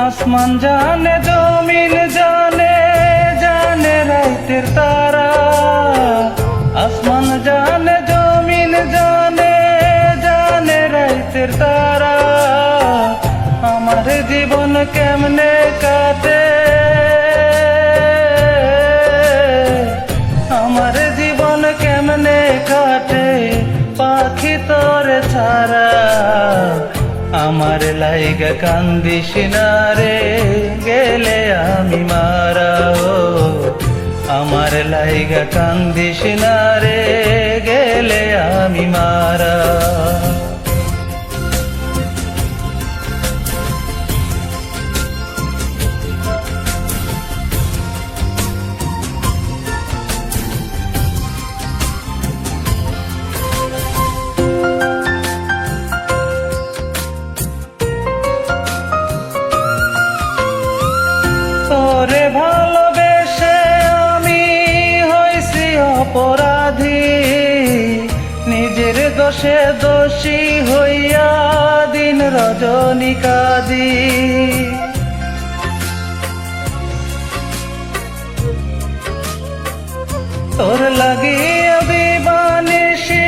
আসমান জানে, জমিন জানে, জানে রাতের তারা। আসমান জানে, জমিন জানে, জানে রাতের তারা। আমার জীবন কেমনে কাটে, আমার জীবন কেমনে কাটে পাখি তোরে ছাড়া। আমার লাইগা কান্দিস না রে, গেলে আমি মারা। আমার লাইগা কান্দিস না রে, গেলে আমি মারা। তোরে ভালোবেসে আমি হইছি অপরাধী, নিজের দোষে দোষী হইয়া দিন রজনী কাঁদি। তোর লাগিয়া দিবানিশি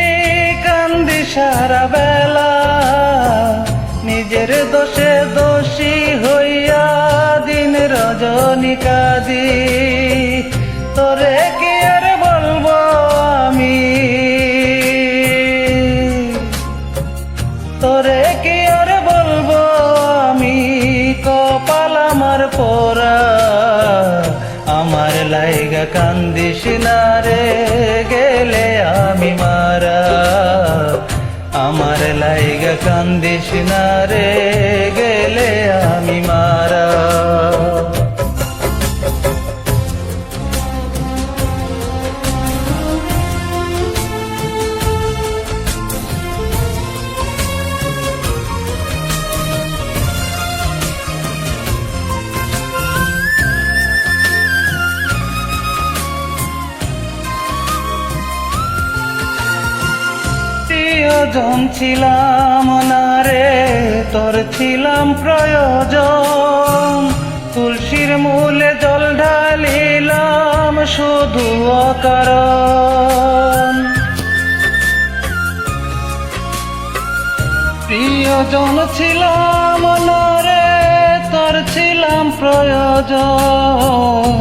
কান্দি সারা বেলা, নিজের দোষে দোষী হইয়া দিন রজনী কাঁদি। তোরে কি আর বলবো আমি, তোরে কি আর বলবো আমি, কপাল আমার পোড়া। আমার লাইগা কান্দিস না রে, গেলে আমি মারা। আমার লাইগা কান্দিস না রে, গেলে আমি মারা। প্রিয়জন ছিলাম না রে, তোর ছিলাম প্রয়োজন। তুলসীর মূলে জল ঢালিলাম শুধু অকারণ। প্রিয়জন ছিলাম না রে, তোর ছিলাম প্রয়োজন।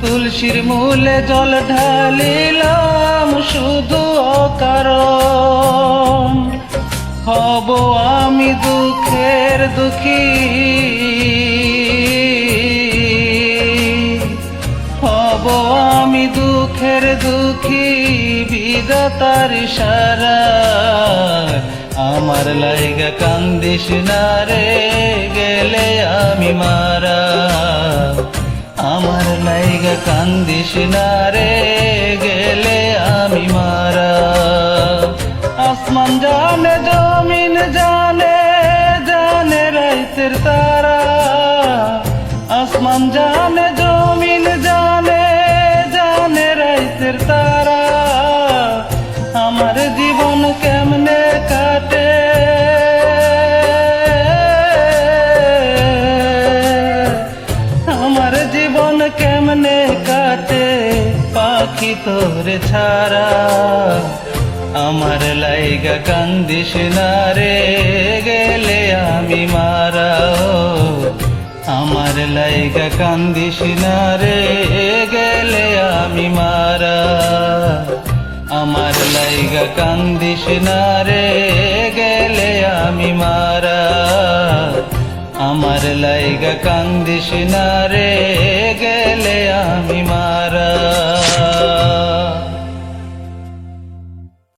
তুলসীর মূলে জল ঢালিলাম শুধু অকারণ। হব আমি দুঃখের দুঃখী, হব আমি দুঃখের দুঃখী, বিধাতার ইশারা। আমার লাইগা কান্দিস না রে, গেলে আমি মারা। আমার লাইগা কান্দিস না রে, গেলে আমি মারা। আসমান জানে, জমিন জানে, জানে রাতের তারা। আসমান জানে, জমিন জানে, জানে রাতের তারা। আমার জীবন কেমনে কাটে, আমার জীবন কেমনে কাটে পাখি তোরে ছাড়া। আমার লাইগা কান্দিস না রে গেলে আমি মারা ও আমার লাইগা কান্দিস না রে গেলে আমি মারা আমার লাইগা কান্দিস না রে গেলে আমি মারা আমার লাইগা কান্দিস না রে গেলে আমি মারা